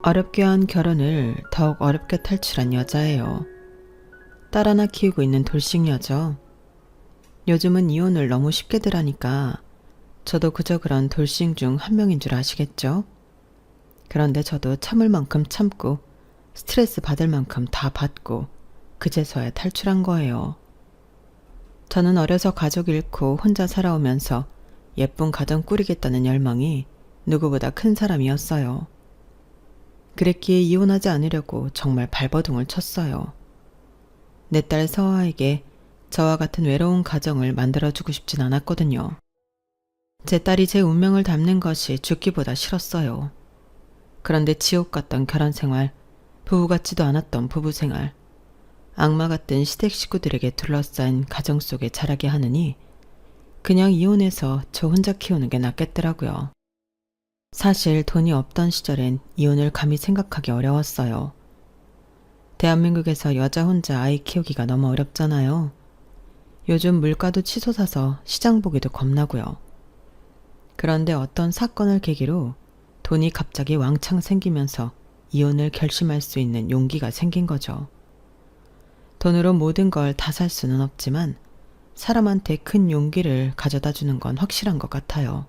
어렵게 한 결혼을 더욱 어렵게 탈출한 여자예요. 딸 하나 키우고 있는 돌싱녀죠. 요즘은 이혼을 너무 쉽게들 하니까 저도 그저 그런 돌싱 중 한 명인 줄 아시겠죠? 그런데 저도 참을 만큼 참고 스트레스 받을 만큼 다 받고 그제서야 탈출한 거예요. 저는 어려서 가족 잃고 혼자 살아오면서 예쁜 가정 꾸리겠다는 열망이 누구보다 큰 사람이었어요. 그랬기에 이혼하지 않으려고 정말 발버둥을 쳤어요. 내 딸 서아에게 저와 같은 외로운 가정을 만들어주고 싶진 않았거든요. 제 딸이 제 운명을 담는 것이 죽기보다 싫었어요. 그런데 지옥 같던 결혼 생활, 부부 같지도 않았던 부부 생활, 악마 같은 시댁 식구들에게 둘러싸인 가정 속에 자라게 하느니 그냥 이혼해서 저 혼자 키우는 게 낫겠더라고요. 사실 돈이 없던 시절엔 이혼을 감히 생각하기 어려웠어요. 대한민국에서 여자 혼자 아이 키우기가 너무 어렵잖아요. 요즘 물가도 치솟아서 시장 보기도 겁나고요. 그런데 어떤 사건을 계기로 돈이 갑자기 왕창 생기면서 이혼을 결심할 수 있는 용기가 생긴 거죠. 돈으로 모든 걸 다 살 수는 없지만 사람한테 큰 용기를 가져다 주는 건 확실한 것 같아요.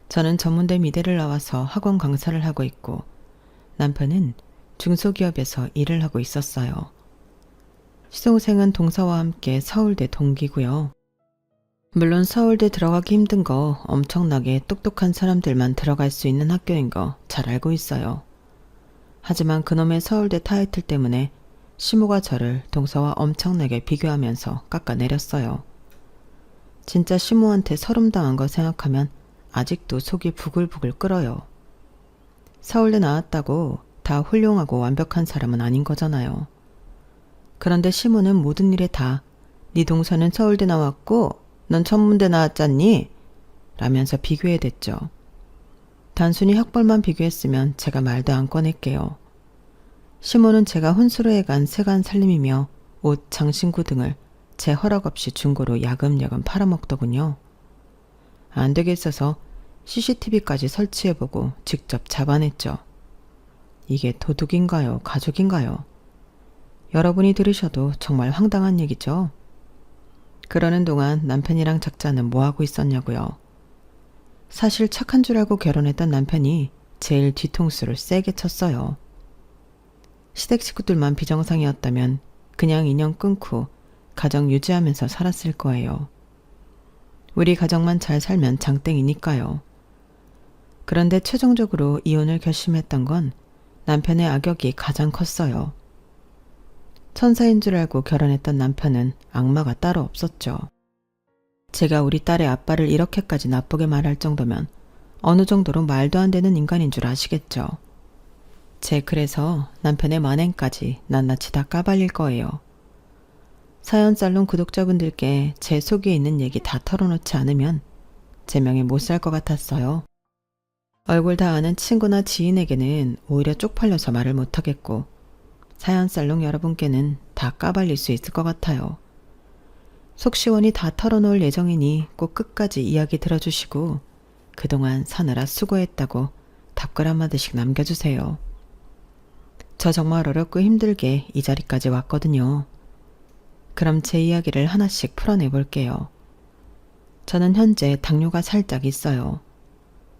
저는 전문대 미대를 나와서 학원 강사를 하고 있고 남편은 중소기업에서 일을 하고 있었어요. 시동생은 동서와 함께 서울대 동기고요. 물론 서울대 들어가기 힘든 거 엄청나게 똑똑한 사람들만 들어갈 수 있는 학교인 거 잘 알고 있어요. 하지만 그놈의 서울대 타이틀 때문에 시모가 저를 동서와 엄청나게 비교하면서 깎아내렸어요. 진짜 시모한테 서름당한 거 생각하면 아직도 속이 부글부글 끓어요. 서울대 나왔다고 다 훌륭하고 완벽한 사람은 아닌 거잖아요. 그런데 시모는 모든 일에 다 네 동서는 서울대 나왔고 넌 천문대 나왔잖니? 라면서 비교해댔죠. 단순히 학벌만 비교했으면 제가 말도 안 꺼낼게요. 시모는 제가 혼수로에 간 세간 살림이며 옷, 장신구 등을 제 허락 없이 중고로 야금야금 팔아먹더군요. 안 되겠어서 CCTV까지 설치해보고 직접 잡아냈죠. 이게 도둑인가요? 가족인가요? 여러분이 들으셔도 정말 황당한 얘기죠? 그러는 동안 남편이랑 작자는 뭐하고 있었냐고요. 사실 착한 줄 알고 결혼했던 남편이 제일 뒤통수를 세게 쳤어요. 시댁 식구들만 비정상이었다면 그냥 인연 끊고 가정 유지하면서 살았을 거예요. 우리 가정만 잘 살면 장땡이니까요. 그런데 최종적으로 이혼을 결심했던 건 남편의 악역이 가장 컸어요. 천사인 줄 알고 결혼했던 남편은 악마가 따로 없었죠. 제가 우리 딸의 아빠를 이렇게까지 나쁘게 말할 정도면 어느 정도로 말도 안 되는 인간인 줄 아시겠죠. 그래서 남편의 만행까지 낱낱이 다 까발릴 거예요. 사연살롱 구독자분들께 제 속에 있는 얘기 다 털어놓지 않으면 제 명예 못 살 것 같았어요. 얼굴 다 아는 친구나 지인에게는 오히려 쪽팔려서 말을 못하겠고 사연살롱 여러분께는 다 까발릴 수 있을 것 같아요. 속 시원히 다 털어놓을 예정이니 꼭 끝까지 이야기 들어주시고 그동안 사느라 수고했다고 답글 한마디씩 남겨주세요. 저 정말 어렵고 힘들게 이 자리까지 왔거든요. 그럼 제 이야기를 하나씩 풀어내볼게요. 저는 현재 당뇨가 살짝 있어요.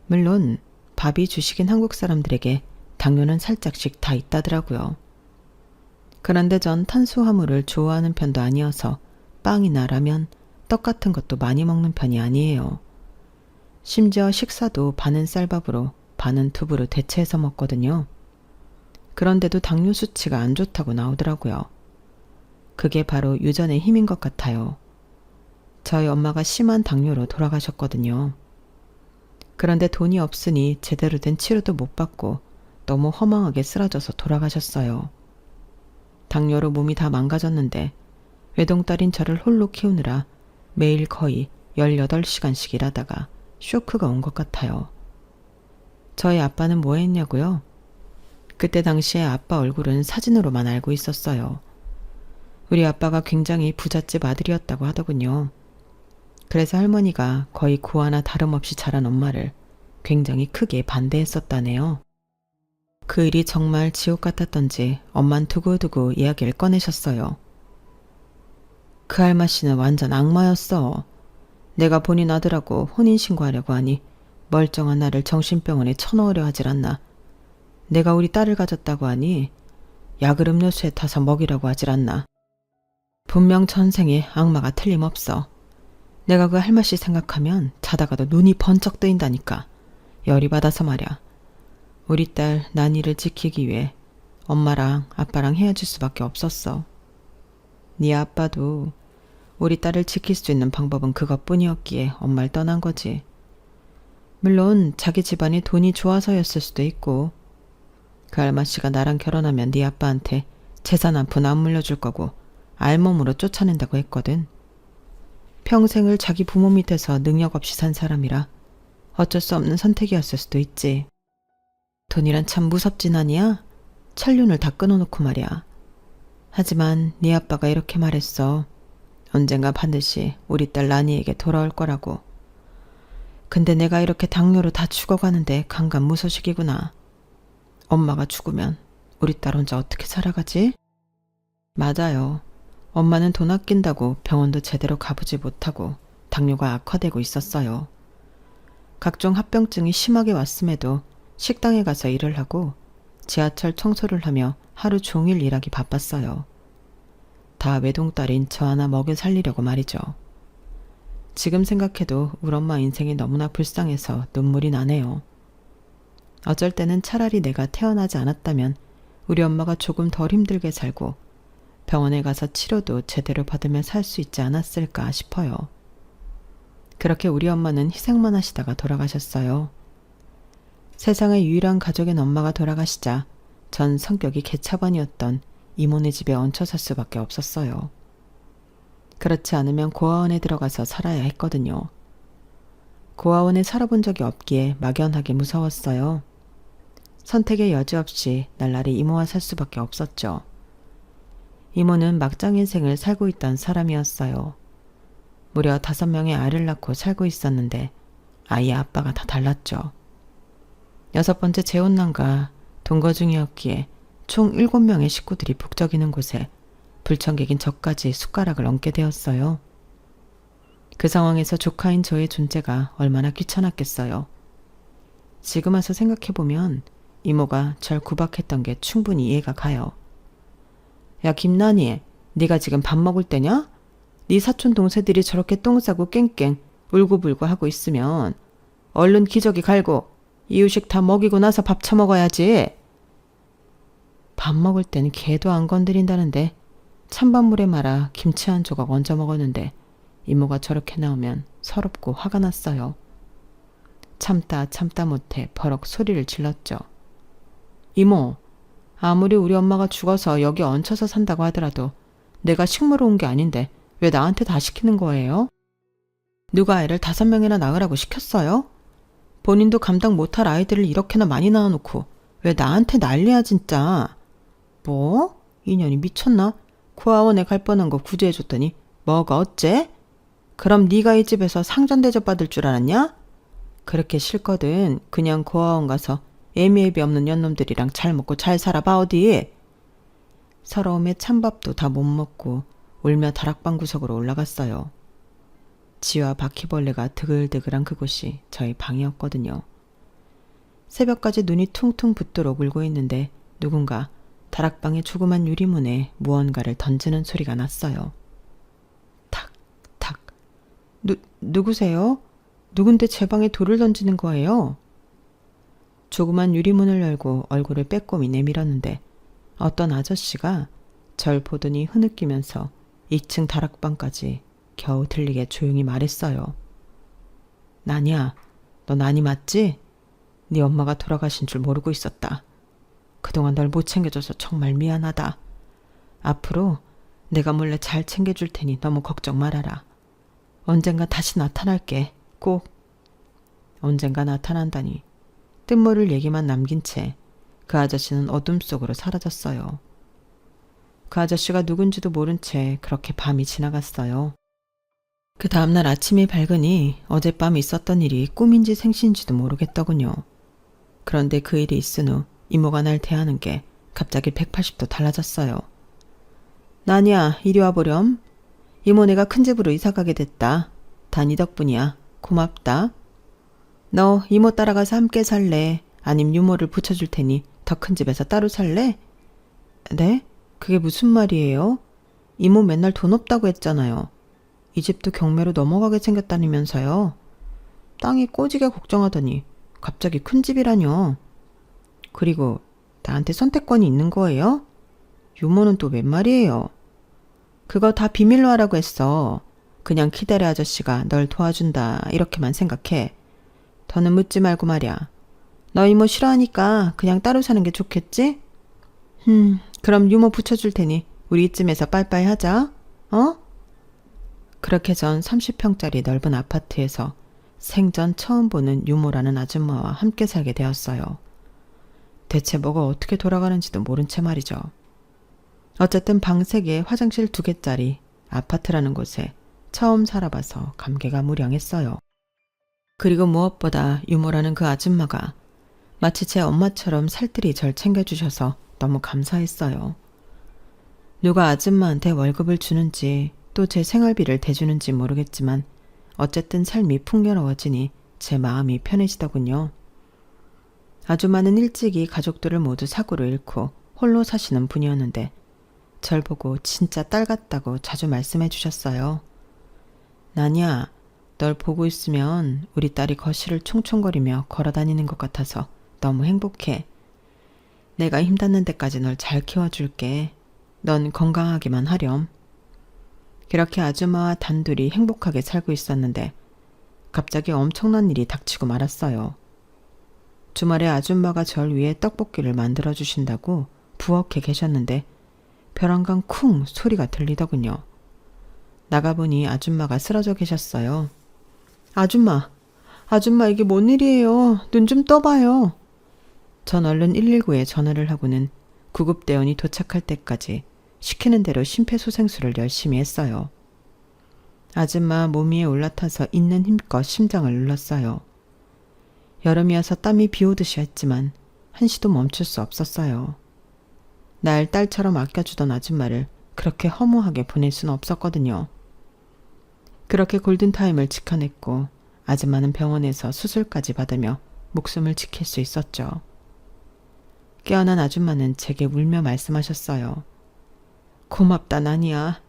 물론 밥이 주식인 한국 사람들에게 당뇨는 살짝씩 다 있다더라고요. 그런데 전 탄수화물을 좋아하는 편도 아니어서 빵이나 라면, 떡 같은 것도 많이 먹는 편이 아니에요. 심지어 식사도 반은 쌀밥으로 반은 두부로 대체해서 먹거든요. 그런데도 당뇨 수치가 안 좋다고 나오더라고요. 그게 바로 유전의 힘인 것 같아요. 저희 엄마가 심한 당뇨로 돌아가셨거든요. 그런데 돈이 없으니 제대로 된 치료도 못 받고 너무 허망하게 쓰러져서 돌아가셨어요. 당뇨로 몸이 다 망가졌는데 외동딸인 저를 홀로 키우느라 매일 거의 18시간씩 일하다가 쇼크가 온 것 같아요. 저희 아빠는 뭐 했냐고요? 그때 당시에 아빠 얼굴은 사진으로만 알고 있었어요. 우리 아빠가 굉장히 부잣집 아들이었다고 하더군요. 그래서 할머니가 거의 고아나 다름없이 자란 엄마를 굉장히 크게 반대했었다네요. 그 일이 정말 지옥 같았던지 엄만 두고두고 이야기를 꺼내셨어요. 그 할마씨는 완전 악마였어. 내가 본인 아들하고 혼인신고하려고 하니 멀쩡한 나를 정신병원에 쳐넣으려 하질 않나. 내가 우리 딸을 가졌다고 하니 약을 음료수에 타서 먹이라고 하질 않나. 분명 전생에 악마가 틀림없어. 내가 그 할마씨 생각하면 자다가도 눈이 번쩍 뜨인다니까. 열이 받아서 말야. 우리 딸 난이를 지키기 위해 엄마랑 아빠랑 헤어질 수밖에 없었어. 네 아빠도 우리 딸을 지킬 수 있는 방법은 그것뿐이었기에 엄마를 떠난 거지. 물론 자기 집안이 돈이 좋아서였을 수도 있고, 그 할마씨가 나랑 결혼하면 네 아빠한테 재산 한 푼 안 물려줄 거고 알몸으로 쫓아낸다고 했거든. 평생을 자기 부모 밑에서 능력 없이 산 사람이라 어쩔 수 없는 선택이었을 수도 있지. 돈이란 참 무섭진 아니야? 천륜을 다 끊어놓고 말이야. 하지만 네 아빠가 이렇게 말했어. 언젠가 반드시 우리 딸 라니에게 돌아올 거라고. 근데 내가 이렇게 당뇨로 다 죽어가는데 강간무소식이구나. 엄마가 죽으면 우리 딸 혼자 어떻게 살아가지? 맞아요. 엄마는 돈 아낀다고 병원도 제대로 가보지 못하고 당뇨가 악화되고 있었어요. 각종 합병증이 심하게 왔음에도 식당에 가서 일을 하고 지하철 청소를 하며 하루 종일 일하기 바빴어요. 다 외동딸인 저 하나 먹여 살리려고 말이죠. 지금 생각해도 우리 엄마 인생이 너무나 불쌍해서 눈물이 나네요. 어쩔 때는 차라리 내가 태어나지 않았다면 우리 엄마가 조금 덜 힘들게 살고 병원에 가서 치료도 제대로 받으며 살 수 있지 않았을까 싶어요. 그렇게 우리 엄마는 희생만 하시다가 돌아가셨어요. 세상의 유일한 가족인 엄마가 돌아가시자 전 성격이 개차반이었던 이모네 집에 얹혀 살 수밖에 없었어요. 그렇지 않으면 고아원에 들어가서 살아야 했거든요. 고아원에 살아본 적이 없기에 막연하게 무서웠어요. 선택의 여지 없이 날라리 이모와 살 수밖에 없었죠. 이모는 막장 인생을 살고 있던 사람이었어요. 무려 5명의 아이를 낳고 살고 있었는데 아이의 아빠가 다 달랐죠. 6번째 재혼난과 동거 중이었기에 총 7명의 식구들이 북적이는 곳에 불청객인 저까지 숟가락을 얹게 되었어요. 그 상황에서 조카인 저의 존재가 얼마나 귀찮았겠어요. 지금 와서 생각해보면 이모가 절 구박했던 게 충분히 이해가 가요. 야 김난희, 네가 지금 밥 먹을 때냐? 네 사촌 동생들이 저렇게 똥 싸고 깽깽 울고불고 하고 있으면 얼른 기저귀 갈고 이유식 다 먹이고 나서 밥 처먹어야지. 밥 먹을 땐 개도 안 건드린다는데 찬밥물에 말아 김치 한 조각 얹어 먹었는데 이모가 저렇게 나오면 서럽고 화가 났어요. 참다 못해 버럭 소리를 질렀죠. 이모, 아무리 우리 엄마가 죽어서 여기 얹혀서 산다고 하더라도 내가 식모로 온 게 아닌데 왜 나한테 다 시키는 거예요? 누가 아이를 5명이나 낳으라고 시켰어요? 본인도 감당 못할 아이들을 이렇게나 많이 낳아놓고 왜 나한테 난리야 진짜. 뭐? 인연이 미쳤나? 고아원에 갈 뻔한 거 구제해줬더니 뭐가 어째? 그럼 네가 이 집에서 상전 대접 받을 줄 알았냐? 그렇게 싫거든 그냥 고아원 가서 애미애비 없는 년놈들이랑 잘 먹고 잘 살아봐 어디. 서러움에 찬밥도 다 못 먹고 울며 다락방 구석으로 올라갔어요. 쥐와 바퀴벌레가 드글드글한 그곳이 저희 방이었거든요. 새벽까지 눈이 퉁퉁 붓도록 울고 있는데 누군가 다락방의 조그만 유리문에 무언가를 던지는 소리가 났어요. 탁, 탁. 누구세요? 누군데 제 방에 돌을 던지는 거예요? 조그만 유리문을 열고 얼굴을 빼꼼히 내밀었는데 어떤 아저씨가 절 보더니 흐느끼면서 2층 다락방까지 겨우 들리게 조용히 말했어요. 나냐, 너 나니 맞지? 네 엄마가 돌아가신 줄 모르고 있었다. 그동안 널 못 챙겨줘서 정말 미안하다. 앞으로 내가 몰래 잘 챙겨줄 테니 너무 걱정 말아라. 언젠가 다시 나타날게. 꼭. 언젠가 나타난다니. 뜻모를 얘기만 남긴 채 그 아저씨는 어둠 속으로 사라졌어요. 그 아저씨가 누군지도 모른 채 그렇게 밤이 지나갔어요. 그 다음날 아침이 밝으니 어젯밤 있었던 일이 꿈인지 생시인지도 모르겠더군요. 그런데 그 일이 있은 후 이모가 날 대하는 게 갑자기 180도 달라졌어요. 나니야, 이리 와보렴. 이모네가 큰 집으로 이사가게 됐다. 다 네 덕분이야. 고맙다. 너 이모 따라가서 함께 살래? 아님 유모를 붙여줄 테니 더 큰 집에서 따로 살래? 네? 그게 무슨 말이에요? 이모 맨날 돈 없다고 했잖아요. 이 집도 경매로 넘어가게 생겼다면서요. 땅이 꼬지게 걱정하더니 갑자기 큰 집이라뇨. 그리고 나한테 선택권이 있는 거예요? 유모는 또 웬 말이에요? 그거 다 비밀로 하라고 했어. 그냥 키다리 아저씨가 널 도와준다 이렇게만 생각해. 더는 묻지 말고 말이야. 너 이모 싫어하니까 그냥 따로 사는 게 좋겠지? 그럼 유모 붙여줄 테니 우리 이쯤에서 빠이빠이 하자. 어? 그렇게 전 30평짜리 넓은 아파트에서 생전 처음 보는 유모라는 아줌마와 함께 살게 되었어요. 대체 뭐가 어떻게 돌아가는지도 모른 채 말이죠. 어쨌든 방 3개, 화장실 2개짜리 아파트라는 곳에 처음 살아봐서 감개가 무량했어요. 그리고 무엇보다 유모라는 그 아줌마가 마치 제 엄마처럼 살뜰히 절 챙겨주셔서 너무 감사했어요. 누가 아줌마한테 월급을 주는지 또 제 생활비를 대주는지 모르겠지만 어쨌든 삶이 풍요로워지니 제 마음이 편해지더군요. 아줌마는 일찍이 가족들을 모두 사고로 잃고 홀로 사시는 분이었는데 절 보고 진짜 딸 같다고 자주 말씀해 주셨어요. 나냐, 널 보고 있으면 우리 딸이 거실을 총총거리며 걸어다니는 것 같아서 너무 행복해. 내가 힘닿는 데까지 널 잘 키워줄게. 넌 건강하기만 하렴. 그렇게 아줌마와 단둘이 행복하게 살고 있었는데 갑자기 엄청난 일이 닥치고 말았어요. 주말에 아줌마가 절 위해 떡볶이를 만들어 주신다고 부엌에 계셨는데 벼랑간 쿵 소리가 들리더군요. 나가보니 아줌마가 쓰러져 계셨어요. 아줌마 이게 뭔 일이에요? 눈 좀 떠봐요. 전 얼른 119에 전화를 하고는 구급대원이 도착할 때까지 시키는 대로 심폐소생술을 열심히 했어요. 아줌마 몸 위에 올라타서 있는 힘껏 심장을 눌렀어요. 여름이어서 땀이 비오듯이 했지만 한시도 멈출 수 없었어요. 날 딸처럼 아껴주던 아줌마를 그렇게 허무하게 보낼 수는 없었거든요. 그렇게 골든타임을 지켜냈고 아줌마는 병원에서 수술까지 받으며 목숨을 지킬 수 있었죠. 깨어난 아줌마는 제게 울며 말씀하셨어요. 고맙다 나니야.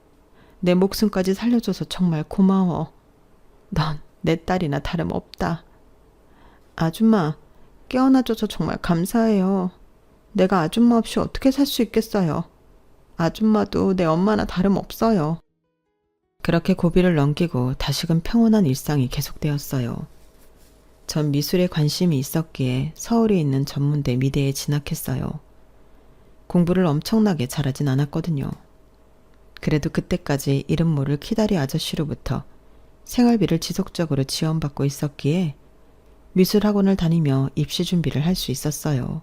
내 목숨까지 살려줘서 정말 고마워. 넌 내 딸이나 다름없다. 아줌마, 깨어나줘서 정말 감사해요. 내가 아줌마 없이 어떻게 살 수 있겠어요. 아줌마도 내 엄마나 다름없어요. 그렇게 고비를 넘기고 다시금 평온한 일상이 계속되었어요. 전 미술에 관심이 있었기에 서울에 있는 전문대 미대에 진학했어요. 공부를 엄청나게 잘하진 않았거든요. 그래도 그때까지 이름 모를 키다리 아저씨로부터 생활비를 지속적으로 지원받고 있었기에 미술학원을 다니며 입시 준비를 할 수 있었어요.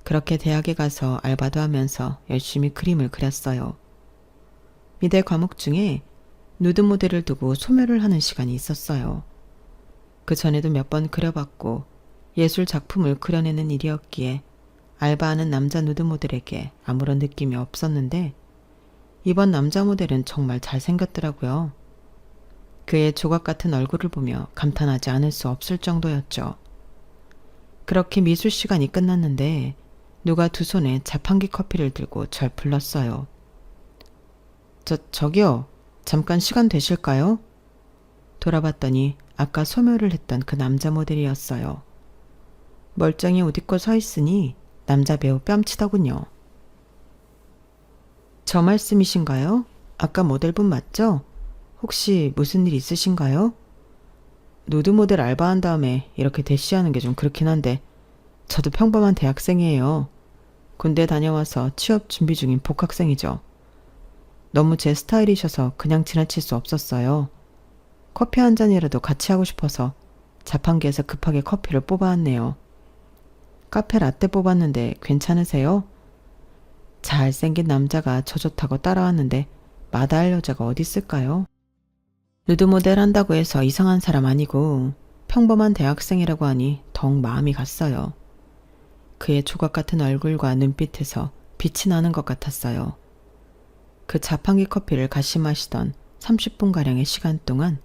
그렇게 대학에 가서 알바도 하면서 열심히 그림을 그렸어요. 미대 과목 중에 누드 모델을 두고 소묘를 하는 시간이 있었어요. 그 전에도 몇 번 그려봤고 예술 작품을 그려내는 일이었기에 알바하는 남자 누드 모델에게 아무런 느낌이 없었는데 이번 남자 모델은 정말 잘생겼더라고요. 그의 조각 같은 얼굴을 보며 감탄하지 않을 수 없을 정도였죠. 그렇게 미술 시간이 끝났는데 누가 두 손에 자판기 커피를 들고 절 불렀어요. 저기요. 잠깐 시간 되실까요? 돌아봤더니 아까 소묘를 했던 그 남자 모델이었어요. 멀쩡히 옷 입고 서 있으니 남자 배우 뺨치더군요. 저 말씀이신가요? 아까 모델분 맞죠? 혹시 무슨 일 있으신가요? 누드 모델 알바한 다음에 이렇게 대시하는 게 좀 그렇긴 한데 저도 평범한 대학생이에요. 군대 다녀와서 취업 준비 중인 복학생이죠. 너무 제 스타일이셔서 그냥 지나칠 수 없었어요. 커피 한 잔이라도 같이 하고 싶어서 자판기에서 급하게 커피를 뽑아왔네요. 카페 라떼 뽑았는데 괜찮으세요? 잘생긴 남자가 저 좋다고 따라왔는데 마다할 여자가 어디 있을까요? 누드 모델 한다고 해서 이상한 사람 아니고 평범한 대학생이라고 하니 더욱 마음이 갔어요. 그의 조각 같은 얼굴과 눈빛에서 빛이 나는 것 같았어요. 그 자판기 커피를 같이 마시던 30분가량의 시간 동안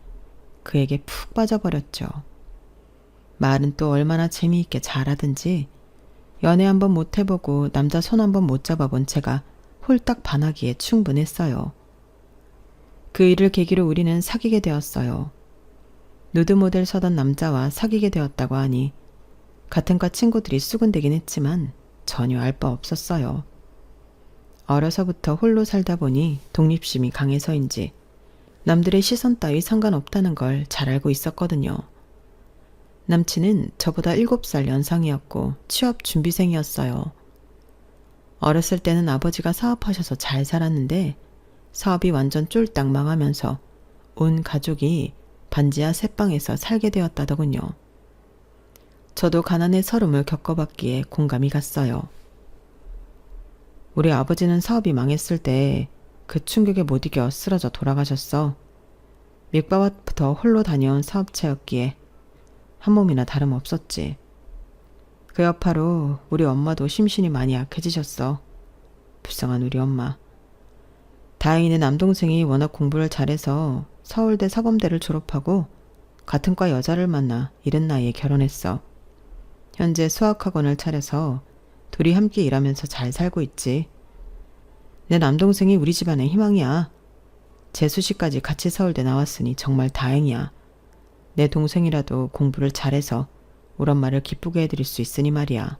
그에게 푹 빠져버렸죠. 말은 또 얼마나 재미있게 잘하든지 연애 한번 못 해보고 남자 손 한번 못 잡아본 제가 홀딱 반하기에 충분했어요. 그 일을 계기로 우리는 사귀게 되었어요. 누드 모델 서던 남자와 사귀게 되었다고 하니 같은 과 친구들이 수군대긴 했지만 전혀 알 바 없었어요. 어려서부터 홀로 살다 보니 독립심이 강해서인지 남들의 시선 따위 상관없다는 걸 잘 알고 있었거든요. 남친은 저보다 7살 연상이었고 취업 준비생이었어요. 어렸을 때는 아버지가 사업하셔서 잘 살았는데 사업이 완전 쫄딱 망하면서 온 가족이 반지하 새방에서 살게 되었다더군요. 저도 가난의 서름을 겪어봤기에 공감이 갔어요. 우리 아버지는 사업이 망했을 때 그 충격에 못 이겨 쓰러져 돌아가셨어. 밑바닥부터 홀로 다녀온 사업체였기에 한 몸이나 다름없었지. 그 여파로 우리 엄마도 심신이 많이 약해지셨어. 불쌍한 우리 엄마. 다행히는 남동생이 워낙 공부를 잘해서 서울대 사범대를 졸업하고 같은 과 여자를 만나 이른 나이에 결혼했어. 현재 수학학원을 차려서 둘이 함께 일하면서 잘 살고 있지. 내 남동생이 우리 집안의 희망이야. 재수시까지 같이 서울대 나왔으니 정말 다행이야. 내 동생이라도 공부를 잘해서 우리 엄마를 기쁘게 해드릴 수 있으니 말이야.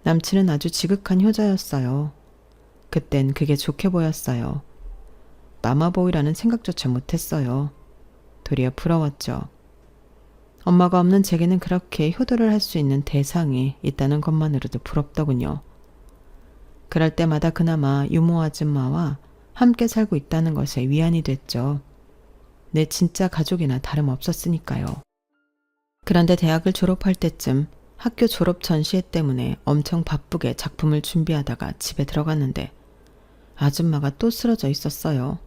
남친은 아주 지극한 효자였어요. 그땐 그게 좋게 보였어요. 마마보이라는 생각조차 못했어요. 도리어 부러웠죠. 엄마가 없는 제게는 그렇게 효도를 할 수 있는 대상이 있다는 것만으로도 부럽더군요. 그럴 때마다 그나마 유모 아줌마와 함께 살고 있다는 것에 위안이 됐죠. 내 진짜 가족이나 다름없었으니까요. 그런데 대학을 졸업할 때쯤 학교 졸업 전시회 때문에 엄청 바쁘게 작품을 준비하다가 집에 들어갔는데 아줌마가 또 쓰러져 있었어요.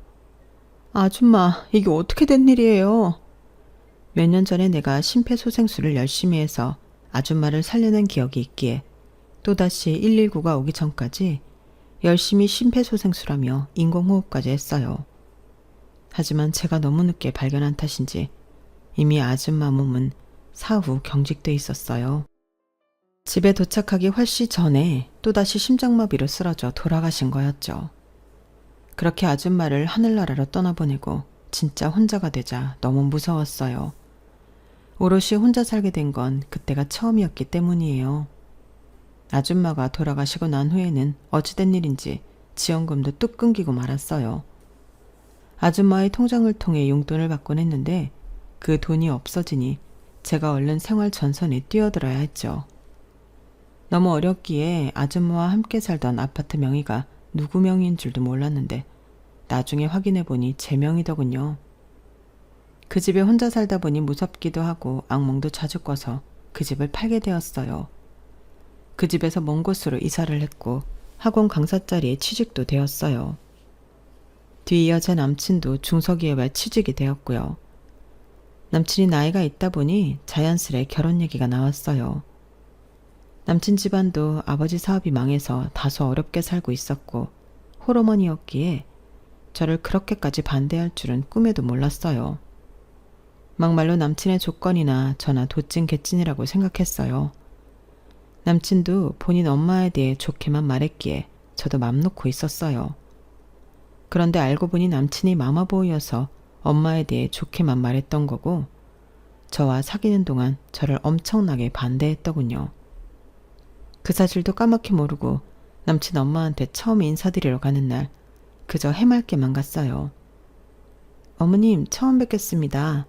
아줌마, 이게 어떻게 된 일이에요? 몇 년 전에 내가 심폐소생술을 열심히 해서 아줌마를 살려낸 기억이 있기에 또다시 119가 오기 전까지 열심히 심폐소생술하며 인공호흡까지 했어요. 하지만 제가 너무 늦게 발견한 탓인지 이미 아줌마 몸은 사후 경직돼 있었어요. 집에 도착하기 훨씬 전에 또다시 심장마비로 쓰러져 돌아가신 거였죠. 그렇게 아줌마를 하늘나라로 떠나보내고 진짜 혼자가 되자 너무 무서웠어요. 오롯이 혼자 살게 된 건 그때가 처음이었기 때문이에요. 아줌마가 돌아가시고 난 후에는 어찌된 일인지 지원금도 뚝 끊기고 말았어요. 아줌마의 통장을 통해 용돈을 받곤 했는데 그 돈이 없어지니 제가 얼른 생활 전선에 뛰어들어야 했죠. 너무 어렸기에 아줌마와 함께 살던 아파트 명의가 누구 명의인 줄도 몰랐는데 나중에 확인해보니 제 명의더군요. 그 집에 혼자 살다 보니 무섭기도 하고 악몽도 자주 꿔서 그 집을 팔게 되었어요. 그 집에서 먼 곳으로 이사를 했고 학원 강사 자리에 취직도 되었어요. 뒤이어 제 남친도 중소기업에 취직이 되었고요. 남친이 나이가 있다 보니 자연스레 결혼 얘기가 나왔어요. 남친 집안도 아버지 사업이 망해서 다소 어렵게 살고 있었고 홀어머니였기에 저를 그렇게까지 반대할 줄은 꿈에도 몰랐어요. 막말로 남친의 조건이나 저나 도찐개찐이라고 생각했어요. 남친도 본인 엄마에 대해 좋게만 말했기에 저도 맘 놓고 있었어요. 그런데 알고 보니 남친이 마마보이여서 엄마에 대해 좋게만 말했던 거고 저와 사귀는 동안 저를 엄청나게 반대했더군요. 그 사실도 까맣게 모르고 남친 엄마한테 처음 인사드리러 가는 날 그저 해맑게만 갔어요. 어머님 처음 뵙겠습니다.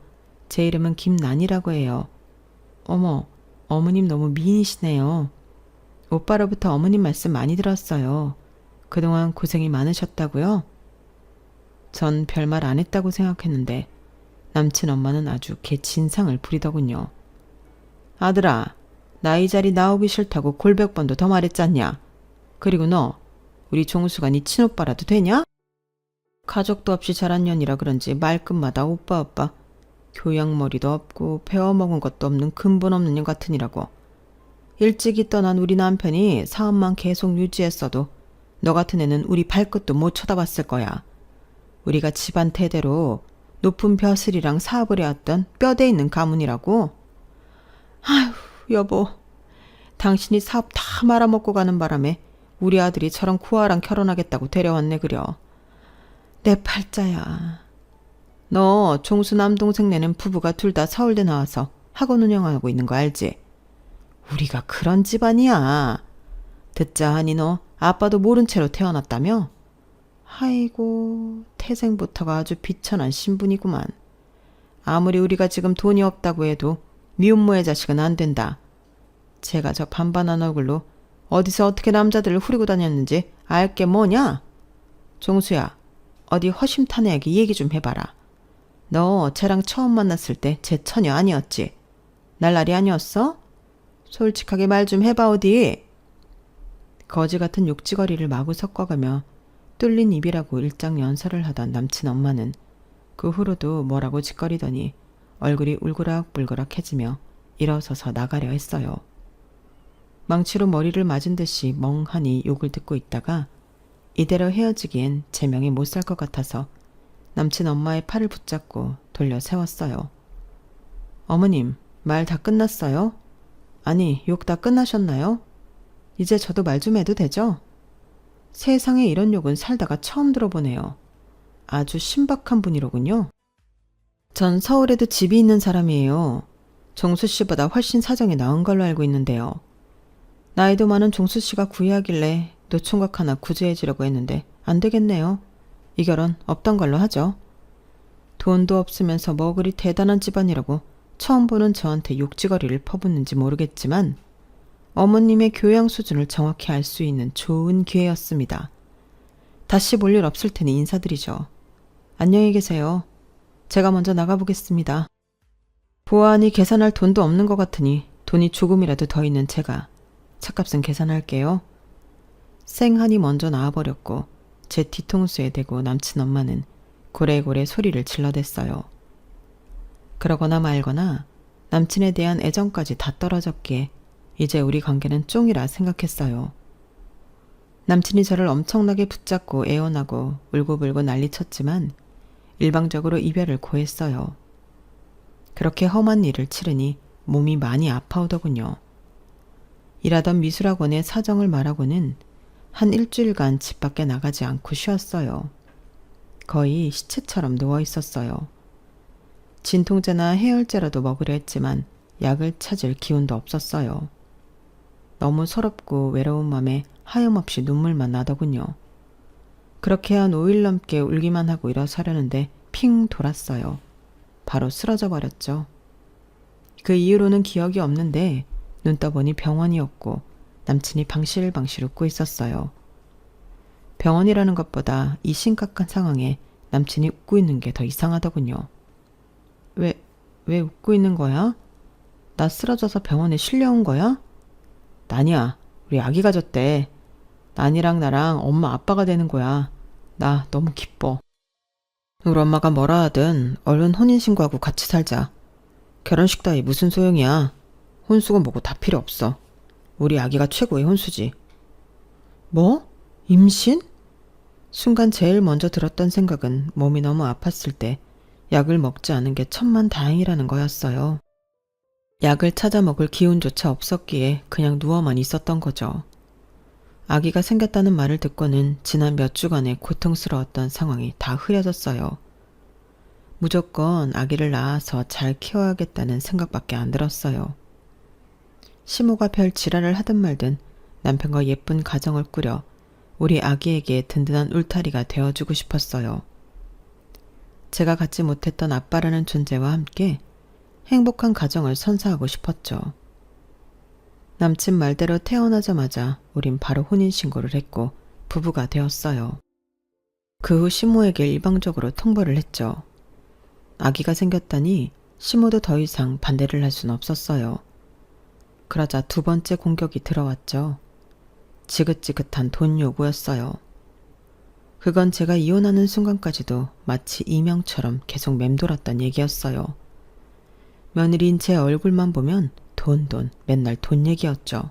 제 이름은 김난이라고 해요. 어머, 어머님 너무 미인이시네요. 오빠로부터 어머님 말씀 많이 들었어요. 그동안 고생이 많으셨다고요? 전 별말 안 했다고 생각했는데 남친 엄마는 아주 개 진상을 부리더군요. 아들아, 나 이 자리 나오기 싫다고 골백 번도 더 말했잖냐? 그리고 너, 우리 종수가 네 친오빠라도 되냐? 가족도 없이 자란 년이라 그런지 말끝마다 오빠 오빠. 교양머리도 없고 배워먹은 것도 없는 근본 없는 년 같으니라고. 일찍이 떠난 우리 남편이 사업만 계속 유지했어도 너 같은 애는 우리 발끝도 못 쳐다봤을 거야. 우리가 집안 대대로 높은 벼슬이랑 사업을 해왔던 뼈대 있는 가문이라고. 아휴, 여보. 당신이 사업 다 말아먹고 가는 바람에 우리 아들이 저런 구아랑 결혼하겠다고 데려왔네 그려. 내 팔자야. 너 종수 남동생 내는 부부가 둘 다 서울대 나와서 학원 운영하고 있는 거 알지? 우리가 그런 집안이야. 듣자 하니 너 아빠도 모른 채로 태어났다며? 아이고, 태생부터가 아주 비천한 신분이구만. 아무리 우리가 지금 돈이 없다고 해도 미혼모의 자식은 안 된다. 제가 저 반반한 얼굴로 어디서 어떻게 남자들을 후리고 다녔는지 알게 뭐냐? 종수야, 어디 허심탄회하게 얘기 좀 해봐라. 너 쟤랑 처음 만났을 때 쟤 처녀 아니었지? 날라리 아니었어? 솔직하게 말 좀 해봐 어디. 거지 같은 욕지거리를 마구 섞어가며 뚫린 입이라고 일장연설을 하던 남친 엄마는 그 후로도 뭐라고 짓거리더니 얼굴이 울그락불그락해지며 일어서서 나가려 했어요. 망치로 머리를 맞은 듯이 멍하니 욕을 듣고 있다가 이대로 헤어지기엔 제명에 못 살 것 같아서 남친 엄마의 팔을 붙잡고 돌려 세웠어요. 어머님, 말 다 끝났어요? 아니, 욕 다 끝나셨나요? 이제 저도 말 좀 해도 되죠? 세상에 이런 욕은 살다가 처음 들어보네요. 아주 신박한 분이로군요. 전 서울에도 집이 있는 사람이에요. 종수 씨보다 훨씬 사정이 나은 걸로 알고 있는데요. 나이도 많은 종수 씨가 구애하길래 노총각 하나 구제해주려고 했는데 안 되겠네요. 이 결혼 없던 걸로 하죠. 돈도 없으면서 뭐 그리 대단한 집안이라고 처음 보는 저한테 욕지거리를 퍼붓는지 모르겠지만 어머님의 교양 수준을 정확히 알 수 있는 좋은 기회였습니다. 다시 볼 일 없을 테니 인사드리죠. 안녕히 계세요. 제가 먼저 나가보겠습니다. 보아하니 계산할 돈도 없는 것 같으니 돈이 조금이라도 더 있는 제가 차값은 계산할게요. 쌩하니 먼저 나와버렸고 제 뒤통수에 대고 남친 엄마는 고래고래 소리를 질러댔어요. 그러거나 말거나 남친에 대한 애정까지 다 떨어졌기에 이제 우리 관계는 쫑이라 생각했어요. 남친이 저를 엄청나게 붙잡고 애원하고 울고불고 난리쳤지만 일방적으로 이별을 고했어요. 그렇게 험한 일을 치르니 몸이 많이 아파오더군요. 일하던 미술학원의 사정을 말하고는 한 일주일간 집 밖에 나가지 않고 쉬었어요. 거의 시체처럼 누워 있었어요. 진통제나 해열제라도 먹으려 했지만 약을 찾을 기운도 없었어요. 너무 서럽고 외로운 맘에 하염없이 눈물만 나더군요. 그렇게 한 5일 넘게 울기만 하고 일어서려는데 핑 돌았어요. 바로 쓰러져 버렸죠. 그 이후로는 기억이 없는데 눈 떠보니 병원이었고 남친이 방실방실 웃고 있었어요. 병원이라는 것보다 이 심각한 상황에 남친이 웃고 있는 게 더 이상하더군요. 왜 웃고 있는 거야? 나 쓰러져서 병원에 실려온 거야? 난이야. 우리 아기 가졌대. 난이랑 나랑 엄마 아빠가 되는 거야. 나 너무 기뻐. 우리 엄마가 뭐라 하든 얼른 혼인신고하고 같이 살자. 결혼식 따위 무슨 소용이야. 혼수고 뭐고 다 필요 없어. 우리 아기가 최고의 혼수지. 뭐? 임신? 순간 제일 먼저 들었던 생각은 몸이 너무 아팠을 때 약을 먹지 않은 게 천만다행이라는 거였어요. 약을 찾아 먹을 기운조차 없었기에 그냥 누워만 있었던 거죠. 아기가 생겼다는 말을 듣고는 지난 몇 주간의 고통스러웠던 상황이 다 흐려졌어요. 무조건 아기를 낳아서 잘 키워야겠다는 생각밖에 안 들었어요. 시모가 별 지랄을 하든 말든 남편과 예쁜 가정을 꾸려 우리 아기에게 든든한 울타리가 되어주고 싶었어요. 제가 갖지 못했던 아빠라는 존재와 함께 행복한 가정을 선사하고 싶었죠. 남친 말대로 태어나자마자 우린 바로 혼인신고를 했고 부부가 되었어요. 그 후 시모에게 일방적으로 통보를 했죠. 아기가 생겼다니 시모도 더 이상 반대를 할 수는 없었어요. 그러자 두 번째 공격이 들어왔죠. 지긋지긋한 돈 요구였어요. 그건 제가 이혼하는 순간까지도 마치 이명처럼 계속 맴돌았던 얘기였어요. 며느리인 제 얼굴만 보면 맨날 돈 얘기였죠.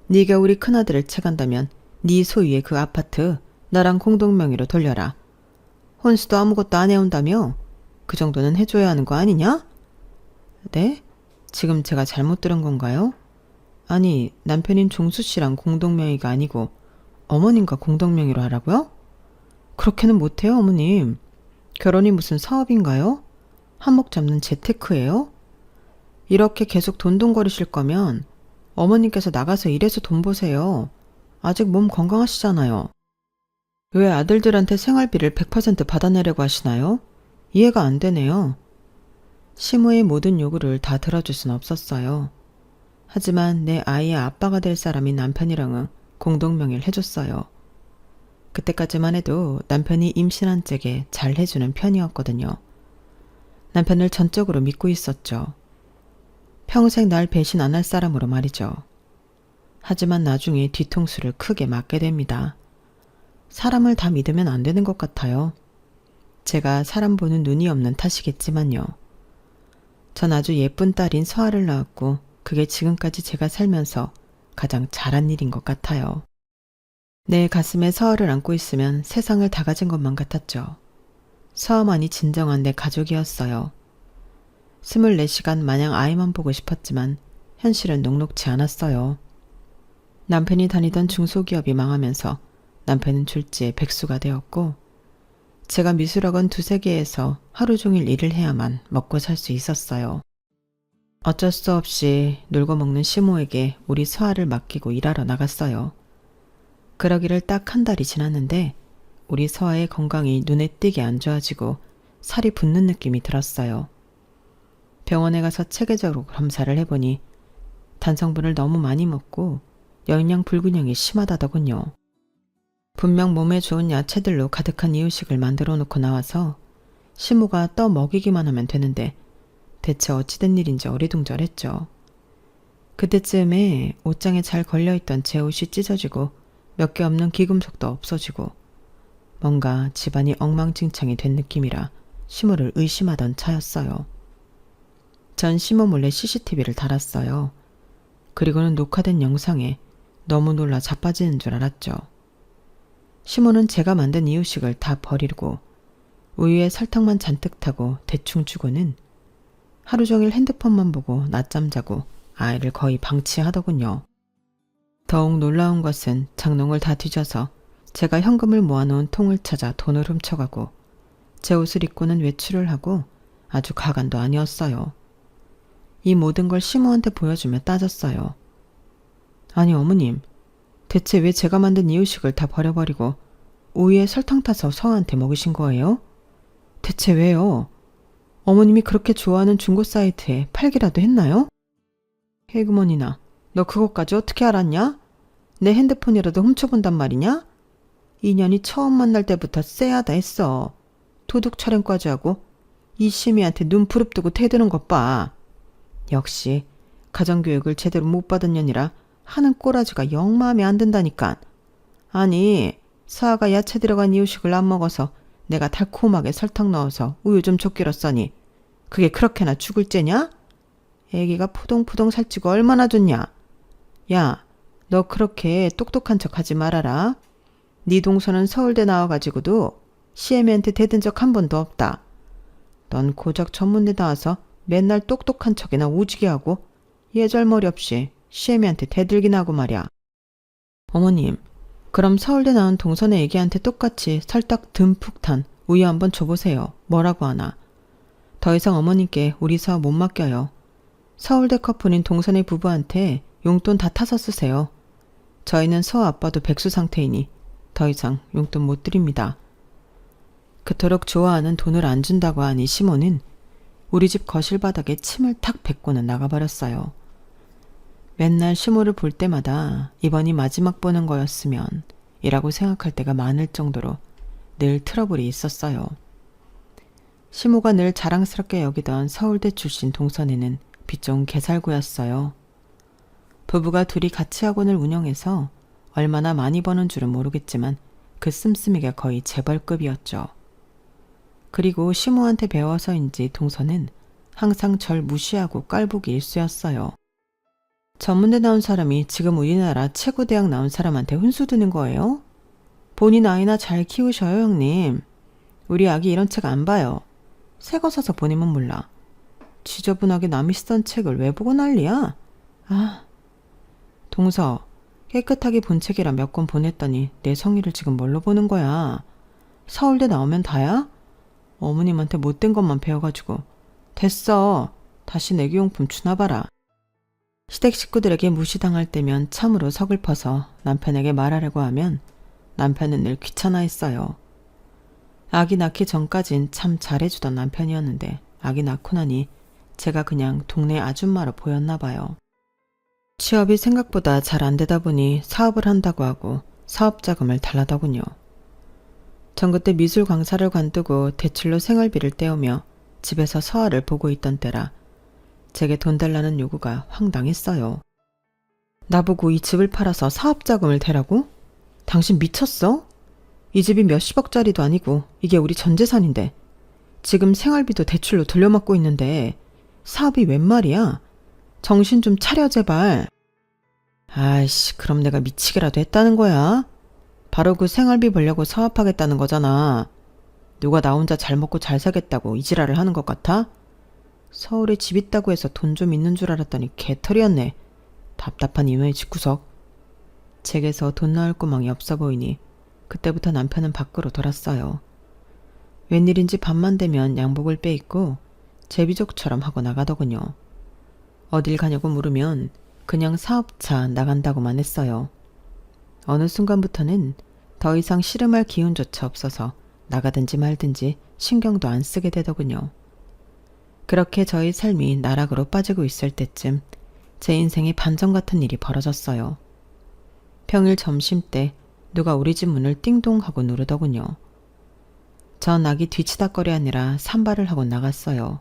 네가 우리 큰아들을 채간다면 네 소유의 그 아파트 나랑 공동명의로 돌려라. 혼수도 아무것도 안 해온다며? 그 정도는 해줘야 하는 거 아니냐? 네? 지금 제가 잘못 들은 건가요? 아니, 남편인 종수 씨랑 공동명의가 아니고 어머님과 공동명의로 하라고요? 그렇게는 못해요, 어머님. 결혼이 무슨 사업인가요? 한몫 잡는 재테크예요? 이렇게 계속 돈돈거리실 거면 어머님께서 나가서 일해서 돈 보세요. 아직 몸 건강하시잖아요. 왜 아들들한테 생활비를 100% 받아내려고 하시나요? 이해가 안 되네요. 시모의 모든 요구를 다 들어줄 순 없었어요. 하지만 내 아이의 아빠가 될 사람인 남편이랑은 공동명의를 해줬어요. 그때까지만 해도 남편이 임신한 짝에 잘 해주는 편이었거든요. 남편을 전적으로 믿고 있었죠. 평생 날 배신 안 할 사람으로 말이죠. 하지만 나중에 뒤통수를 크게 맞게 됩니다. 사람을 다 믿으면 안 되는 것 같아요. 제가 사람 보는 눈이 없는 탓이겠지만요. 전 아주 예쁜 딸인 서아를 낳았고 그게 지금까지 제가 살면서 가장 잘한 일인 것 같아요. 내 가슴에 서아를 안고 있으면 세상을 다 가진 것만 같았죠. 서아만이 진정한 내 가족이었어요. 24시간 마냥 아이만 보고 싶었지만 현실은 녹록지 않았어요. 남편이 다니던 중소기업이 망하면서 남편은 졸지에 백수가 되었고 제가 미술학원 2-3개에서 하루 종일 일을 해야만 먹고 살 수 있었어요. 어쩔 수 없이 놀고 먹는 시모에게 우리 서아를 맡기고 일하러 나갔어요. 그러기를 딱 1달이 지났는데 우리 서아의 건강이 눈에 띄게 안 좋아지고 살이 붙는 느낌이 들었어요. 병원에 가서 체계적으로 검사를 해보니 단성분을 너무 많이 먹고 영양 불균형이 심하다더군요. 분명 몸에 좋은 야채들로 가득한 이유식을 만들어 놓고 나와서 시모가 떠 먹이기만 하면 되는데 대체 어찌된 일인지 어리둥절했죠. 그때쯤에 옷장에 잘 걸려있던 제 옷이 찢어지고 몇 개 없는 귀금속도 없어지고 뭔가 집안이 엉망진창이 된 느낌이라 시모를 의심하던 차였어요. 전 시모 몰래 CCTV를 달았어요. 그리고는 녹화된 영상에 너무 놀라 자빠지는 줄 알았죠. 시모는 제가 만든 이유식을 다 버리고 우유에 설탕만 잔뜩 타고 대충 주고는 하루 종일 핸드폰만 보고 낮잠 자고 아이를 거의 방치하더군요. 더욱 놀라운 것은 장롱을 다 뒤져서 제가 현금을 모아놓은 통을 찾아 돈을 훔쳐가고 제 옷을 입고는 외출을 하고 아주 가관도 아니었어요. 이 모든 걸 시모한테 보여주며 따졌어요. 아니 어머님, 대체 왜 제가 만든 이유식을 다 버려버리고 우유에 설탕 타서 서아한테 먹이신 거예요? 대체 왜요? 어머님이 그렇게 좋아하는 중고 사이트에 팔기라도 했나요? 혜그머니나, 너 그것까지 어떻게 알았냐? 내 핸드폰이라도 훔쳐본단 말이냐? 인연이 처음 만날 때부터 쎄하다 했어. 도둑 촬영까지 하고 이 시미한테 눈 부릅뜨고 대드는 것 봐. 역시 가정교육을 제대로 못 받은 년이라 하는 꼬라지가 영 마음에 안 든다니까. 아니, 서아가 야채 들어간 이유식을 안 먹어서 내가 달콤하게 설탕 넣어서 우유 좀 줬기로써니 그게 그렇게나 죽을 죄냐? 애기가 푸동푸동 살찌고 얼마나 좋냐? 야, 너 그렇게 똑똑한 척 하지 말아라. 네 동서는 서울대 나와가지고도 시애미한테 대든 적 한 번도 없다. 넌 고작 전문대 나와서 맨날 똑똑한 척이나 오지게 하고 예절머리 없이 시애미한테 대들기나 하고 말이야. 어머님, 그럼 서울대 나온 동선의 애기한테 똑같이 설탕 듬뿍 탄 우유 한번 줘보세요. 뭐라고 하나. 더 이상 어머님께 우리 서아 못 맡겨요. 서울대 커플인 동선의 부부한테 용돈 다 타서 쓰세요. 저희는 서아 아빠도 백수 상태이니 더 이상 용돈 못 드립니다. 그토록 좋아하는 돈을 안 준다고 하니 시모는 우리 집 거실 바닥에 침을 탁 뱉고는 나가버렸어요. 맨날 시모를 볼 때마다 이번이 마지막 보는 거였으면 이라고 생각할 때가 많을 정도로 늘 트러블이 있었어요. 시모가 늘 자랑스럽게 여기던 서울대 출신 동선에는 빚 좋은 개살구였어요. 부부가 둘이 같이 학원을 운영해서 얼마나 많이 버는 줄은 모르겠지만 그 씀씀이가 거의 재벌급이었죠. 그리고 시모한테 배워서인지 동선은 항상 절 무시하고 깔보기 일쑤였어요. 전문대 나온 사람이 지금 우리나라 최고 대학 나온 사람한테 훈수 두는 거예요? 본인 아이나 잘 키우셔요, 형님. 우리 아기 이런 책 안 봐요. 새 거 사서 보내면 몰라. 지저분하게 남이 쓰던 책을 왜 보고 난리야? 아, 동서, 깨끗하게 본 책이라 몇 권 보냈더니 내 성의를 지금 뭘로 보는 거야? 서울대 나오면 다야? 어머님한테 못된 것만 배워가지고. 됐어. 다시 내기용품 주나봐라. 시댁 식구들에게 무시당할 때면 참으로 서글퍼서 남편에게 말하려고 하면 남편은 늘 귀찮아했어요. 아기 낳기 전까진 참 잘해주던 남편이었는데 아기 낳고 나니 제가 그냥 동네 아줌마로 보였나 봐요. 취업이 생각보다 잘 안 되다 보니 사업을 한다고 하고 사업 자금을 달라더군요. 전 그때 미술 강사를 관두고 대출로 생활비를 떼우며 집에서 서화를 보고 있던 때라 제게 돈 달라는 요구가 황당했어요. 나보고 이 집을 팔아서 사업 자금을 대라고? 당신 미쳤어? 이 집이 몇십억짜리도 아니고 이게 우리 전 재산인데 지금 생활비도 대출로 돌려막고 있는데 사업이 웬 말이야? 정신 좀 차려 제발. 아이씨, 그럼 내가 미치게라도 했다는 거야? 바로 그 생활비 벌려고 사업하겠다는 거잖아. 누가 나 혼자 잘 먹고 잘 살겠다고 이 지랄을 하는 것 같아? 서울에 집 있다고 해서 돈 좀 있는 줄 알았더니 개털이었네. 답답한 이놈의 집구석. 잭에서 돈 나올 구멍이 없어 보이니 그때부터 남편은 밖으로 돌았어요. 웬일인지 밤만 되면 양복을 빼입고 제비족처럼 하고 나가더군요. 어딜 가냐고 물으면 그냥 사업차 나간다고만 했어요. 어느 순간부터는 더 이상 씨름할 기운조차 없어서 나가든지 말든지 신경도 안 쓰게 되더군요. 그렇게 저희 삶이 나락으로 빠지고 있을 때쯤 제 인생에 반전 같은 일이 벌어졌어요. 평일 점심때 누가 우리 집 문을 띵동 하고 누르더군요. 전 아기 뒤치다거리 하느라 산발을 하고 나갔어요.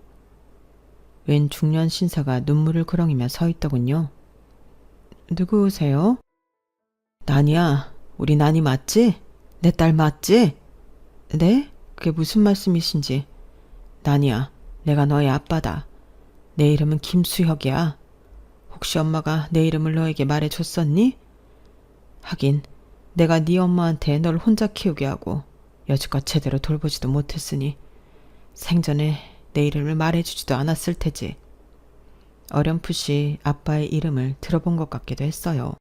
웬 중년 신사가 눈물을 그렁이며 서 있더군요. 누구세요? 난이야. 우리 난이 맞지? 내 딸 맞지? 네? 그게 무슨 말씀이신지. 난이야. 내가 너의 아빠다. 내 이름은 김수혁이야. 혹시 엄마가 내 이름을 너에게 말해줬었니? 하긴 내가 네 엄마한테 널 혼자 키우게 하고 여지껏 제대로 돌보지도 못했으니 생전에 내 이름을 말해주지도 않았을 테지. 어렴풋이 아빠의 이름을 들어본 것 같기도 했어요.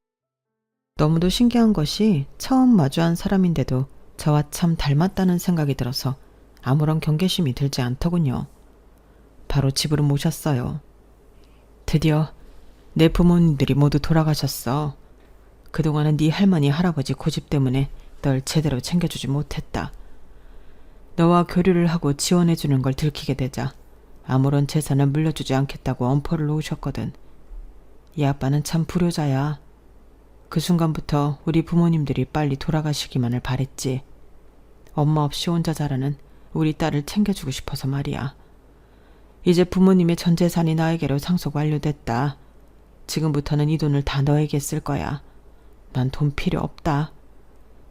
너무도 신기한 것이 처음 마주한 사람인데도 저와 참 닮았다는 생각이 들어서 아무런 경계심이 들지 않더군요. 바로 집으로 모셨어요. 드디어 내 부모님들이 모두 돌아가셨어. 그동안은 네 할머니 할아버지 고집 때문에 널 제대로 챙겨주지 못했다. 너와 교류를 하고 지원해주는 걸 들키게 되자 아무런 재산을 물려주지 않겠다고 엄포를 놓으셨거든. 이 아빠는 참 불효자야. 그 순간부터 우리 부모님들이 빨리 돌아가시기만을 바랬지. 엄마 없이 혼자 자라는 우리 딸을 챙겨주고 싶어서 말이야. 이제 부모님의 전 재산이 나에게로 상속 완료됐다. 지금부터는 이 돈을 다 너에게 쓸 거야. 난 돈 필요 없다.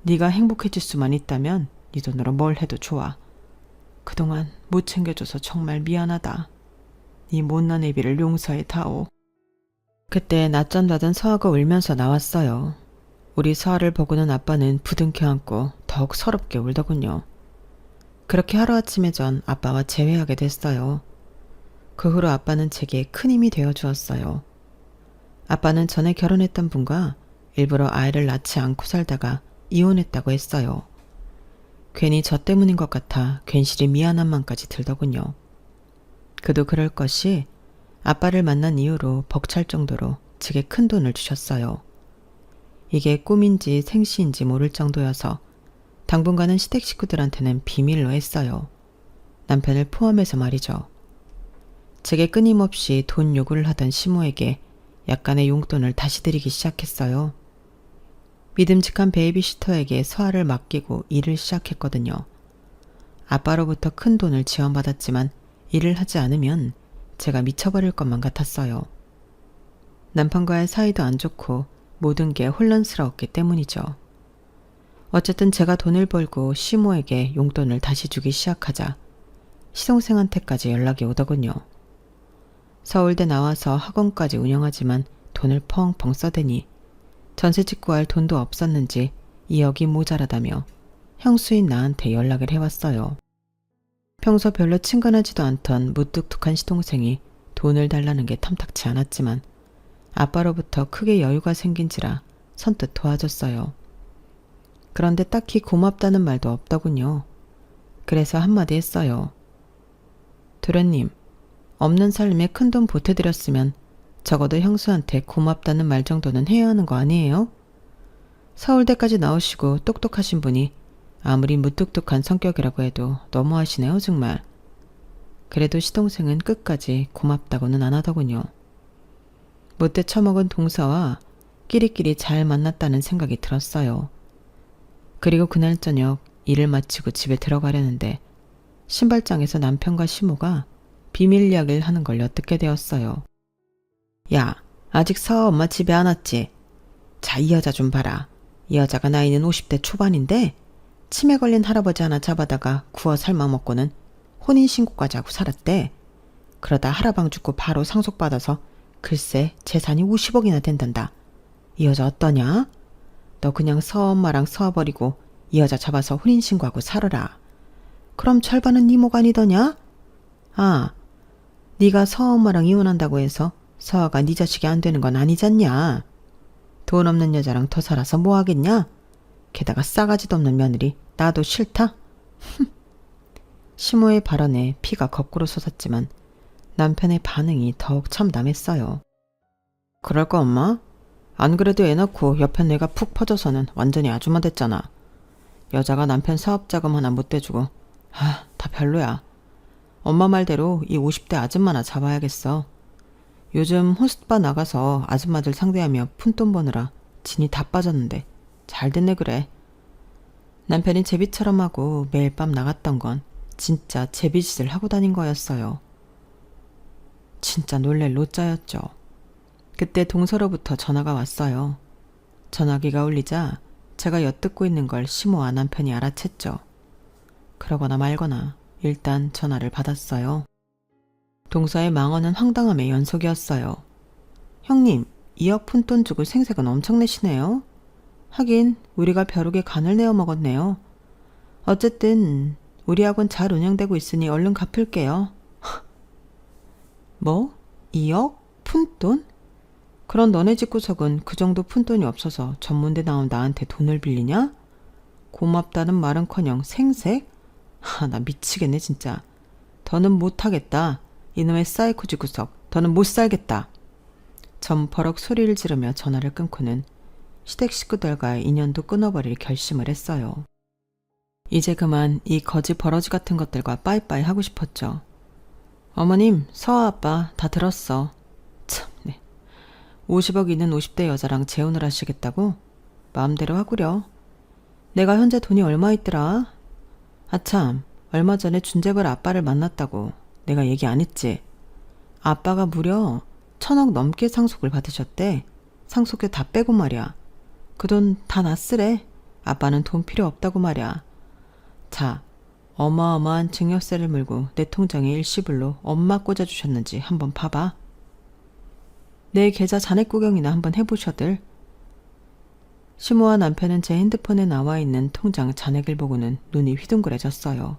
네가 행복해질 수만 있다면 네 돈으로 뭘 해도 좋아. 그동안 못 챙겨줘서 정말 미안하다. 이 못난 애비를 용서해 다오. 그때 낮잠 자던 서아가 울면서 나왔어요. 우리 서아를 보고는 아빠는 부둥켜 안고 더욱 서럽게 울더군요. 그렇게 하루아침에 전 아빠와 재회하게 됐어요. 그 후로 아빠는 제게 큰 힘이 되어 주었어요. 아빠는 전에 결혼했던 분과 일부러 아이를 낳지 않고 살다가 이혼했다고 했어요. 괜히 저 때문인 것 같아 괜시리 미안한 마음까지 들더군요. 그도 그럴 것이 아빠를 만난 이후로 벅찰 정도로 제게 큰 돈을 주셨어요. 이게 꿈인지 생시인지 모를 정도여서 당분간은 시댁 식구들한테는 비밀로 했어요. 남편을 포함해서 말이죠. 제게 끊임없이 돈 요구를 하던 시모에게 약간의 용돈을 다시 드리기 시작했어요. 믿음직한 베이비시터에게 서아를 맡기고 일을 시작했거든요. 아빠로부터 큰 돈을 지원받았지만 일을 하지 않으면 제가 미쳐버릴 것만 같았어요. 남편과의 사이도 안 좋고 모든 게 혼란스러웠기 때문이죠. 어쨌든 제가 돈을 벌고 시모에게 용돈을 다시 주기 시작하자 시동생한테까지 연락이 오더군요. 서울대 나와서 학원까지 운영하지만 돈을 펑펑 써대니 전세 직구할 돈도 없었는지 2억이 모자라다며 형수인 나한테 연락을 해왔어요. 평소 별로 친근하지도 않던 무뚝뚝한 시동생이 돈을 달라는 게 탐탁치 않았지만 아빠로부터 크게 여유가 생긴지라 선뜻 도와줬어요. 그런데 딱히 고맙다는 말도 없더군요. 그래서 한마디 했어요. 도련님, 없는 살림에 큰돈 보태드렸으면 적어도 형수한테 고맙다는 말 정도는 해야 하는 거 아니에요? 서울대까지 나오시고 똑똑하신 분이 아무리 무뚝뚝한 성격이라고 해도 너무하시네요, 정말. 그래도 시동생은 끝까지 고맙다고는 안 하더군요. 못돼 처먹은 동서와 끼리끼리 잘 만났다는 생각이 들었어요. 그리고 그날 저녁 일을 마치고 집에 들어가려는데 신발장에서 남편과 시모가 비밀 이야기를 하는 걸 엿듣게 되었어요. 야, 아직 서아 엄마 집에 안 왔지? 자, 이 여자 좀 봐라. 이 여자가 나이는 50대 초반인데 치매 걸린 할아버지 하나 잡아다가 구워 삶아먹고는 혼인신고까지 하고 살았대. 그러다 할아방 죽고 바로 상속받아서 글쎄 재산이 50억이나 된단다. 이 여자 어떠냐? 너 그냥 서아 엄마랑 서아버리고 이 여자 잡아서 혼인신고하고 살아라. 그럼 절반은 이모가 아니더냐? 아, 네가 서아 엄마랑 이혼한다고 해서 서아가 네 자식이 안 되는 건 아니잖냐. 돈 없는 여자랑 더 살아서 뭐 하겠냐? 게다가 싸가지도 없는 며느리 나도 싫다? 시모의 발언에 피가 거꾸로 솟았지만 남편의 반응이 더욱 참담했어요. 그럴 거 엄마? 안 그래도 애 낳고 옆에 뇌가 푹 퍼져서는 완전히 아줌마 됐잖아. 여자가 남편 사업자금 하나 못 대주고 다 별로야. 엄마 말대로 이 50대 아줌마나 잡아야겠어. 요즘 호스트바 나가서 아줌마들 상대하며 푼돈 버느라 진이 다 빠졌는데 잘 됐네 그래. 남편이 제비처럼 하고 매일 밤 나갔던 건 진짜 제비짓을 하고 다닌 거였어요. 진짜 놀랄 노짜였죠. 그때 동서로부터 전화가 왔어요. 전화기가 울리자 제가 엿듣고 있는 걸 시모와 남편이 알아챘죠. 그러거나 말거나 일단 전화를 받았어요. 동서의 망언은 황당함의 연속이었어요. 형님, 2억 푼돈 주고 생색은 엄청 내시네요. 하긴 우리가 벼룩에 간을 내어 먹었네요. 어쨌든 우리 학원 잘 운영되고 있으니 얼른 갚을게요. 뭐? 2억? 푼돈? 그런 너네 집 구석은 그 정도 푼돈이 없어서 전문대 나온 나한테 돈을 빌리냐? 고맙다는 말은커녕 생색? 나 미치겠네 진짜. 더는 못하겠다. 이놈의 사이코지 구석. 더는 못 살겠다. 전 버럭 소리를 지르며 전화를 끊고는 시댁 식구들과의 인연도 끊어버릴 결심을 했어요. 이제 그만 이 거지 버러지 같은 것들과 빠이빠이 하고 싶었죠. 어머님, 서아 아빠 다 들었어. 참네. 50억 있는 50대 여자랑 재혼을 하시겠다고? 마음대로 하구려. 내가 현재 돈이 얼마 있더라? 아참, 얼마 전에 준재벌 아빠를 만났다고 내가 얘기 안 했지? 아빠가 무려 1,000억 넘게 상속을 받으셨대. 상속료 다 빼고 말이야. 그 돈 다 놨으래. 아빠는 돈 필요 없다고 말이야. 자, 어마어마한 증여세를 물고 내 통장에 일시불로 엄마 꽂아주셨는지 한번 봐봐. 내 계좌 잔액 구경이나 한번 해보셔들. 시모와 남편은 제 핸드폰에 나와 있는 통장 잔액을 보고는 눈이 휘둥그레졌어요.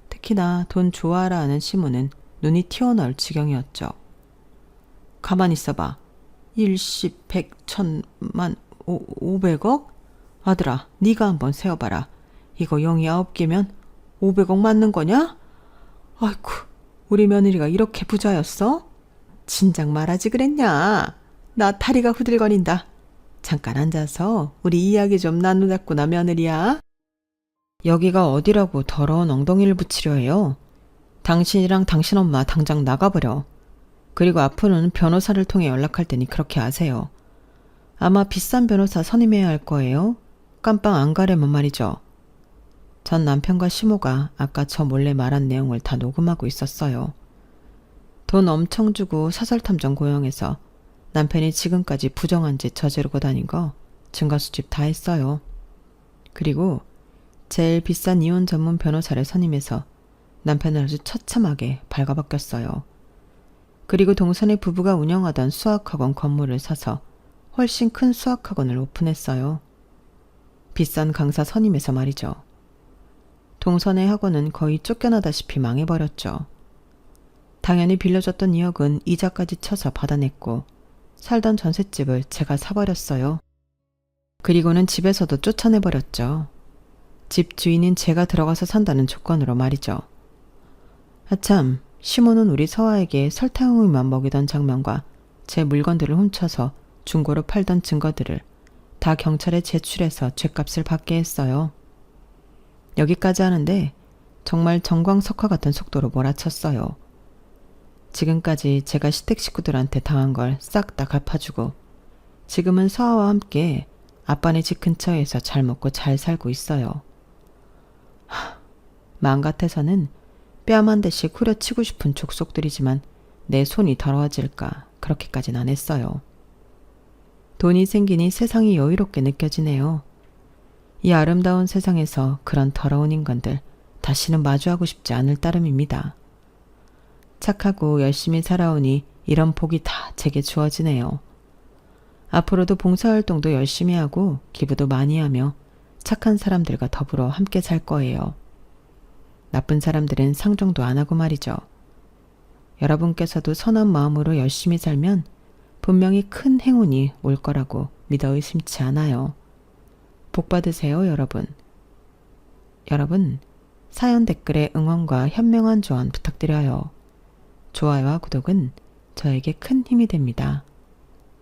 특히나 돈 좋아하라 하는 시모는 눈이 튀어나올 지경이었죠. 가만히 있어봐. 일십, 백, 천만, 500억? 아들아, 네가 한번 세어봐라. 이거 0이 9개면 500억 맞는 거냐? 아이쿠, 우리 며느리가 이렇게 부자였어? 진작 말하지 그랬냐? 나 다리가 후들거린다. 잠깐 앉아서 우리 이야기 좀 나누자꾸나 며느리야. 여기가 어디라고 더러운 엉덩이를 붙이려 해요. 당신이랑 당신 엄마 당장 나가버려. 그리고 앞으로는 변호사를 통해 연락할 테니 그렇게 하세요. 아마 비싼 변호사 선임해야 할 거예요. 깜빵 안 가려면 말이죠. 전 남편과 시모가 아까 저 몰래 말한 내용을 다 녹음하고 있었어요. 돈 엄청 주고 사설탐정 고용해서 남편이 지금까지 부정한 짓 저지르고 다닌 거 증거 수집 다 했어요. 그리고 제일 비싼 이혼 전문 변호사를 선임해서 남편을 아주 처참하게 발가벗겼어요. 그리고 동선의 부부가 운영하던 수학학원 건물을 사서 훨씬 큰 수학학원을 오픈했어요. 비싼 강사 선임해서 말이죠. 동선의 학원은 거의 쫓겨나다시피 망해버렸죠. 당연히 빌려줬던 2억은 이자까지 쳐서 받아냈고 살던 전셋집을 제가 사버렸어요. 그리고는 집에서도 쫓아내버렸죠. 집 주인인 제가 들어가서 산다는 조건으로 말이죠. 아참, 시모는 우리 서아에게 설탕우유만 먹이던 장면과 제 물건들을 훔쳐서 중고로 팔던 증거들을 다 경찰에 제출해서 죗값을 받게 했어요. 여기까지 하는데 정말 정광석화 같은 속도로 몰아쳤어요. 지금까지 제가 시댁 식구들한테 당한 걸 싹 다 갚아주고 지금은 서아와 함께 아빠네 집 근처에서 잘 먹고 잘 살고 있어요. 마음 같아서는 뺨 한 대씩 후려치고 싶은 족속들이지만 내 손이 더러워질까 그렇게까진 안 했어요. 돈이 생기니 세상이 여유롭게 느껴지네요. 이 아름다운 세상에서 그런 더러운 인간들 다시는 마주하고 싶지 않을 따름입니다. 착하고 열심히 살아오니 이런 복이 다 제게 주어지네요. 앞으로도 봉사활동도 열심히 하고 기부도 많이 하며 착한 사람들과 더불어 함께 살 거예요. 나쁜 사람들은 상종도 안 하고 말이죠. 여러분께서도 선한 마음으로 열심히 살면 분명히 큰 행운이 올 거라고 믿어 의심치 않아요. 복 받으세요, 여러분. 여러분, 사연 댓글에 응원과 현명한 조언 부탁드려요. 좋아요와 구독은 저에게 큰 힘이 됩니다.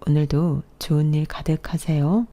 오늘도 좋은 일 가득하세요.